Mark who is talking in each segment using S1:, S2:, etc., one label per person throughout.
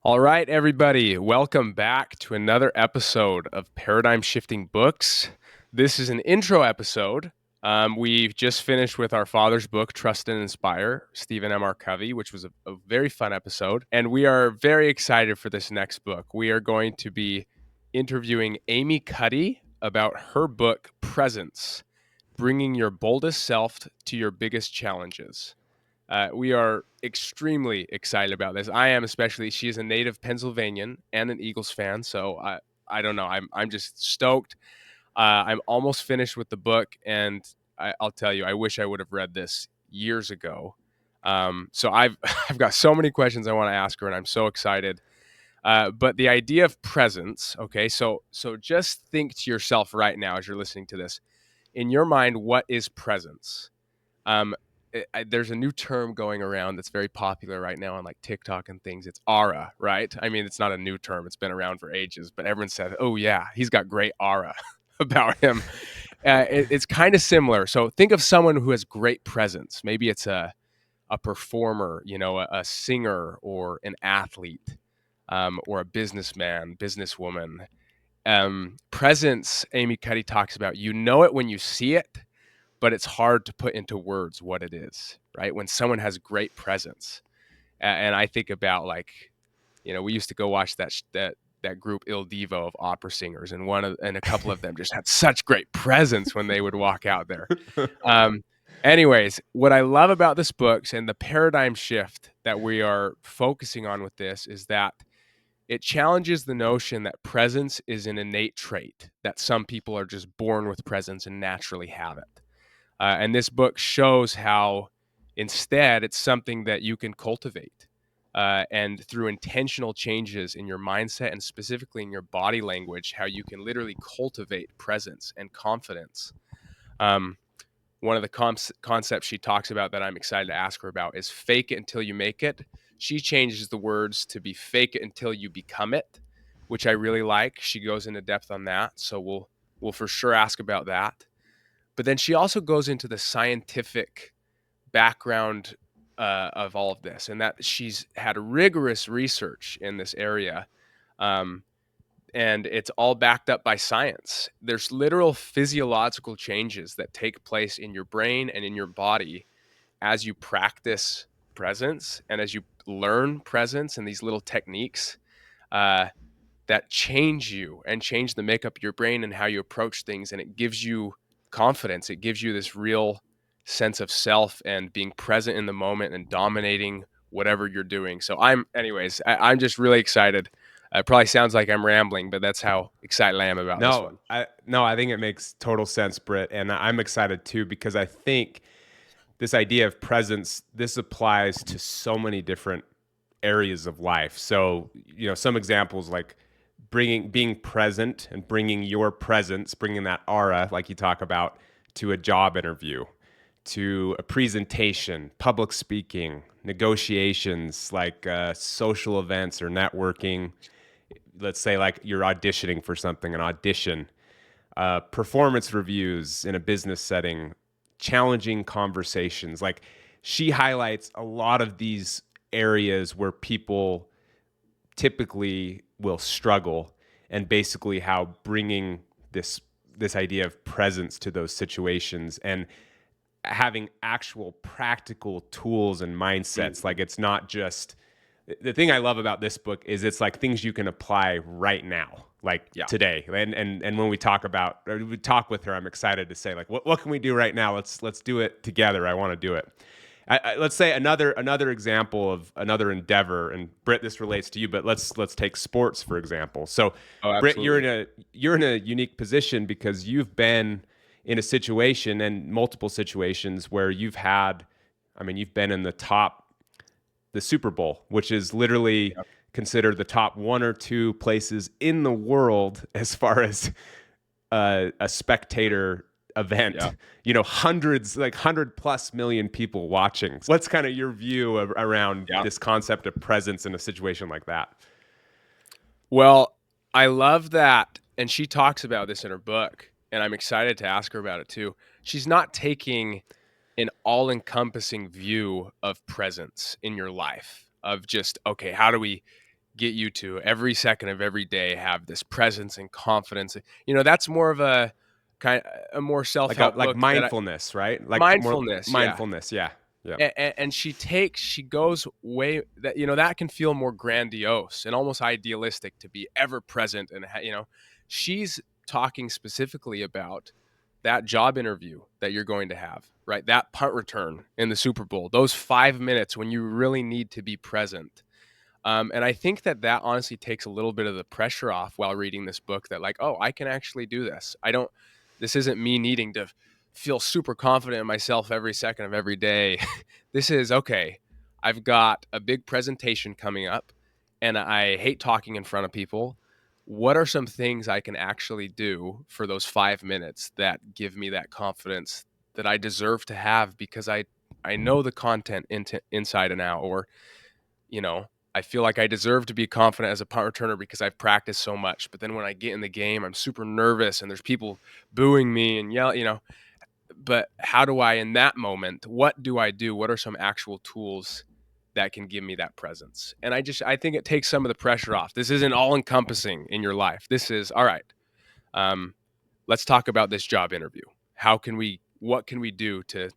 S1: All right, everybody, welcome back to another episode of Paradigm Shifting Books. This is an intro episode. We've just finished with our father's book, Trust and Inspire, Stephen M. R. Covey, which was a very fun episode. And we are very excited for this next book. We are going to be interviewing Amy Cuddy about her book, Presence, Bringing Your Boldest Self to Your Biggest Challenges. We are extremely excited about this. I am especially. She is a native Pennsylvanian and an Eagles fan, so I don't know. I'm just stoked. I'm almost finished with the book, and I'll tell you, I wish I would have read this years ago. So I've I've got so many questions I want to ask her, and I'm so excited. But the idea of presence, okay. So just think to yourself right now as you're listening to this. In your mind, what is presence? Um, there's a new term going around that's very popular right now on like TikTok and things. It's aura, right? I mean, it's not a new term; it's been around for ages. But everyone said, "Oh yeah, he's got great aura about him." It's kind of similar. So think of someone who has great presence. Maybe it's a performer, a singer, or an athlete, or a businessman, businesswoman. Presence, Amy Cuddy talks about. You know it when you see it, but it's hard to put into words what it is, right? When someone has great presence. And I think about we used to go watch that group Il Divo of opera singers, and a couple of them just had such great presence when they would walk out there. Um, Anyways, what I love about this book and the paradigm shift that we are focusing on with this is that it challenges the notion that presence is an innate trait, that some people are just born with presence and naturally have it. And this book shows how instead it's something that you can cultivate. And through intentional changes in your mindset and specifically in your body language, how you can literally cultivate presence and confidence. Um, One of the concepts she talks about that I'm excited to ask her about is fake it until you make it. She changes the words to be fake it until you become it, which I really like. She goes into depth on that. So we'll for sure ask about that. But then she also goes into the scientific background of all of this, and that she's had rigorous research in this area. Um, and it's all backed up by science. There's literal physiological changes that take place in your brain and in your body as you practice presence and as you learn presence and these little techniques uh, that change you and change the makeup of your brain and how you approach things. And it gives you confidence. It gives you this real sense of self and being present in the moment and dominating whatever you're doing. So I'm just really excited. It probably sounds like I'm rambling, but that's how excited I am about this
S2: No,
S1: one.
S2: I think it makes total sense, Britt, and I'm excited too because I think this idea of presence this applies to so many different areas of life. So, some examples like being present and bringing your presence, bringing that aura like you talk about to a job interview, to a presentation, public speaking, negotiations, like social events or networking. Let's say like you're auditioning for something, an audition, performance reviews in a business setting, challenging conversations. Like she highlights a lot of these areas where people typically will struggle, and basically how bringing this idea of presence to those situations and having actual practical tools and mindsets. Like it's not just the thing I love about this book is it's like things you can apply right now, like
S1: Yeah.
S2: today. And when we talk about or we talk with her, I'm excited to say like what can we do right now? Let's do it together. I want to do it. Let's say another example of another endeavor, and Britt, this relates to you, but let's take sports for example. So,
S1: Oh,
S2: Britt,
S1: absolutely.
S2: you're in a unique position because you've been in a situation and multiple situations where you've been in the Super Bowl, which is literally
S1: Yep.
S2: considered the top one or two places in the world as far as a spectator
S1: Yeah.
S2: event. Hundreds, like 100+ million people watching. What's kind of your view around
S1: Yeah.
S2: this concept of presence in a situation like that?
S1: Well, I love that. And she talks about this in her book, and I'm excited to ask her about it too. She's not taking an all encompassing view of presence in your life, of just, okay, how do we get you to every second of every day have this presence and confidence. That's more of a more self-help
S2: like
S1: book that
S2: mindfulness, right? Like more
S1: mindfulness, yeah.
S2: mindfulness. Yeah. Yeah.
S1: And she goes way that that can feel more grandiose and almost idealistic to be ever present, and she's talking specifically about that job interview that you're going to have, right? That punt return in the Super Bowl, those 5 minutes when you really need to be present. And I think that honestly takes a little bit of the pressure off while reading this book, that like, oh, I can actually do this. This isn't me needing to feel super confident in myself every second of every day. This is, okay, I've got a big presentation coming up and I hate talking in front of people. What are some things I can actually do for those 5 minutes that give me that confidence that I deserve to have, because I know the content inside and out, or you know, I feel like I deserve to be confident as a punt returner because I've practiced so much. But then when I get in the game, I'm super nervous and there's people booing me and yell. But how do I, in that moment, what do I do? What are some actual tools that can give me that presence? And I think it takes some of the pressure off. This isn't all encompassing in your life. This is, all right, um, let's talk about this job interview. What can we do to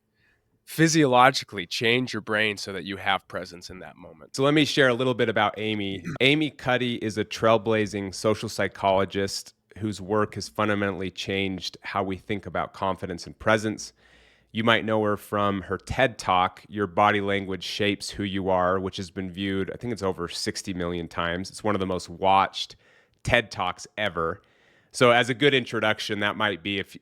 S1: physiologically change your brain so that you have presence in that moment?
S2: So let me share a little bit about Amy. Amy Cuddy is a trailblazing social psychologist whose work has fundamentally changed how we think about confidence and presence. You might know her from her TED Talk, Your Body Language Shapes Who You Are, which has been viewed, I think it's over 60 million times. It's one of the most watched TED Talks ever. So as a good introduction, that might be if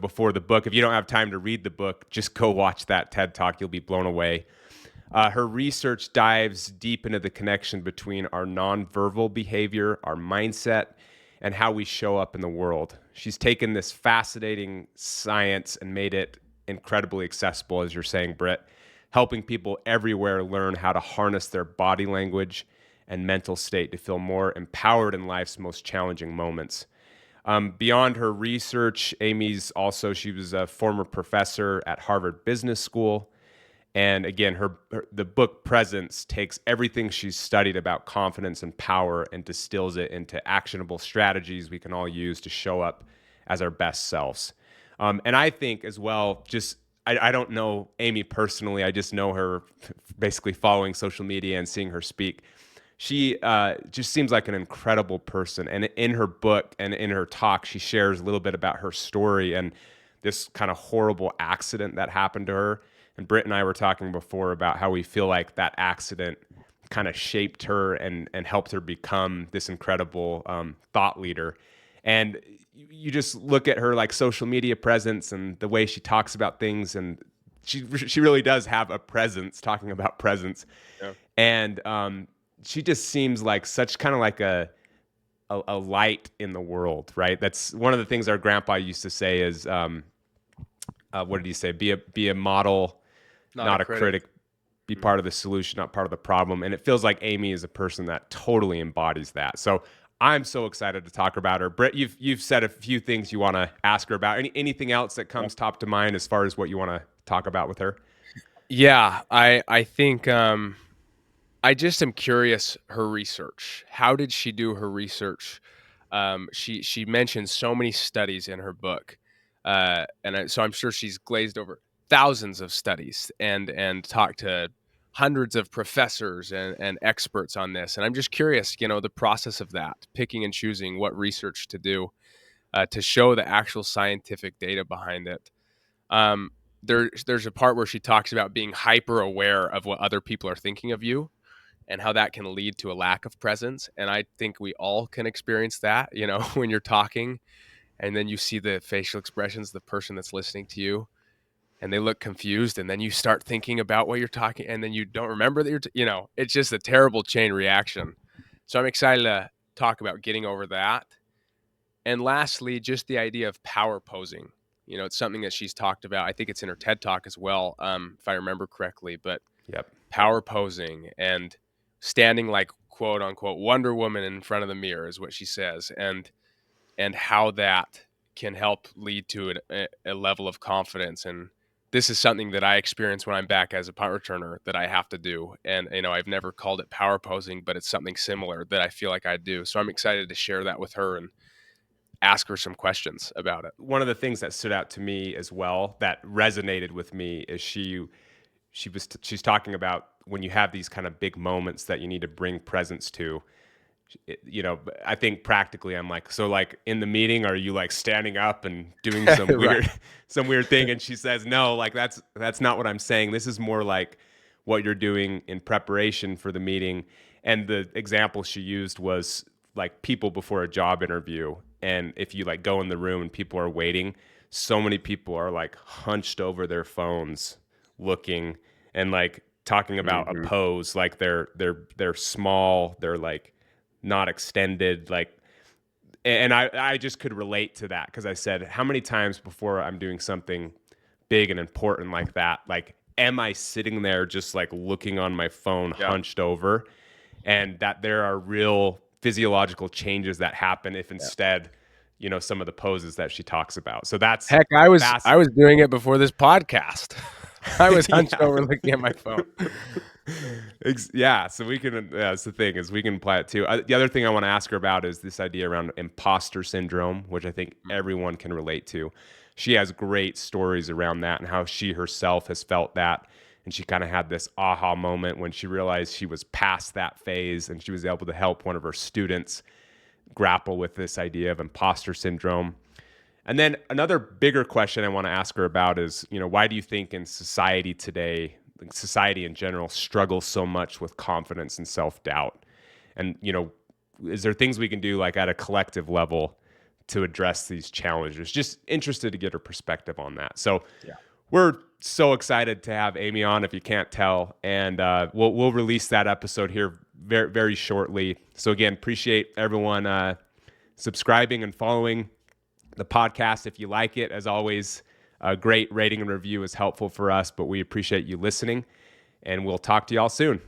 S2: before the book, if you don't have time to read the book, just go watch that TED Talk. You'll be blown away. Her research dives deep into the connection between our nonverbal behavior, our mindset, and how we show up in the world. She's taken this fascinating science and made it incredibly accessible, as you're saying, Britt, helping people everywhere learn how to harness their body language and mental state to feel more empowered in life's most challenging moments. Beyond her research, she was a former professor at Harvard Business School. And again, the book Presence takes everything she's studied about confidence and power and distills it into actionable strategies we can all use to show up as our best selves. And I think as well, I don't know Amy personally. I just know her basically following social media and seeing her speak. She just seems like an incredible person. And in her book and in her talk, she shares a little bit about her story and this kind of horrible accident that happened to her. And Britt and I were talking before about how we feel like that accident kind of shaped her and helped her become this incredible thought leader. And you just look at her like social media presence and the way she talks about things, and she really does have a presence talking about presence.
S1: Yeah.
S2: And she just seems like such kind of like a light in the world, right? That's one of the things our grandpa used to say is, what did he say? Be a model, not a critic. Be part of the solution, not part of the problem. And it feels like Amy is a person that totally embodies that. So I'm so excited to talk about her. Britt, you've said a few things you want to ask her about. Anything else that comes top to mind as far as what you want to talk about with her?
S1: Yeah, I think I just am curious, her research. How did she do her research? She mentions so many studies in her book, so I'm sure she's glazed over thousands of studies and talked to hundreds of professors and experts on this. And I'm just curious, the process of that, picking and choosing what research to do to show the actual scientific data behind it. Um, there's a part where she talks about being hyper aware of what other people are thinking of you and how that can lead to a lack of presence. And I think we all can experience that, when you're talking and then you see the facial expressions of the person that's listening to you and they look confused. And then you start thinking about what you're talking and then you don't remember that it's just a terrible chain reaction. So I'm excited to talk about getting over that. And lastly, just the idea of power posing. It's something that she's talked about. I think it's in her TED Talk as well, if I remember correctly. But
S2: Yep.
S1: power posing and standing like quote unquote Wonder Woman in front of the mirror is what she says, and how that can help lead to a level of confidence and this is something that I experience when I'm back as a punt returner that I have to do. And, I've never called it power posing, but it's something similar that I feel like I do. So I'm excited to share that with her and ask her some questions about it.
S2: One of the things that stood out to me as well that resonated with me is she's talking about when you have these kind of big moments that you need to bring presence to. I think practically I'm like, so like in the meeting, are you like standing up and doing some weird,
S1: Right.
S2: some weird thing? And she says, no, like that's not what I'm saying. This is more like what you're doing in preparation for the meeting. And the example she used was like people before a job interview. And if you like go in the room and people are waiting, so many people are like hunched over their phones looking and like talking about a
S1: Mm-hmm.
S2: pose, like they're small, they're like not extended, like, and I just could relate to that because I said, how many times before I'm doing something big and important like that, like, am I sitting there just like looking on my phone,
S1: Yeah.
S2: hunched over, and that there are real physiological changes that happen if instead, some of the poses that she talks about. So that's
S1: Heck, I was
S2: fast.
S1: I was doing it before this podcast. I was hunched
S2: Yeah.
S1: over looking at my phone.
S2: Yeah, so we can. That's the thing is we can apply it too. The other thing I want to ask her about is this idea around imposter syndrome, which I think everyone can relate to. She has great stories around that and how she herself has felt that, and she kind of had this aha moment when she realized she was past that phase, and she was able to help one of her students grapple with this idea of imposter syndrome. And then another bigger question I want to ask her about is, why do you think in society today, like society in general, struggles so much with confidence and self-doubt? And, is there things we can do like at a collective level to address these challenges? Just interested to get her perspective on that. So
S1: Yeah.
S2: we're so excited to have Amy on, if you can't tell. And we'll release that episode here very, very shortly. So again, appreciate everyone subscribing and following the podcast. If you like it, as always, a great rating and review is helpful for us, but we appreciate you listening, and we'll talk to y'all soon.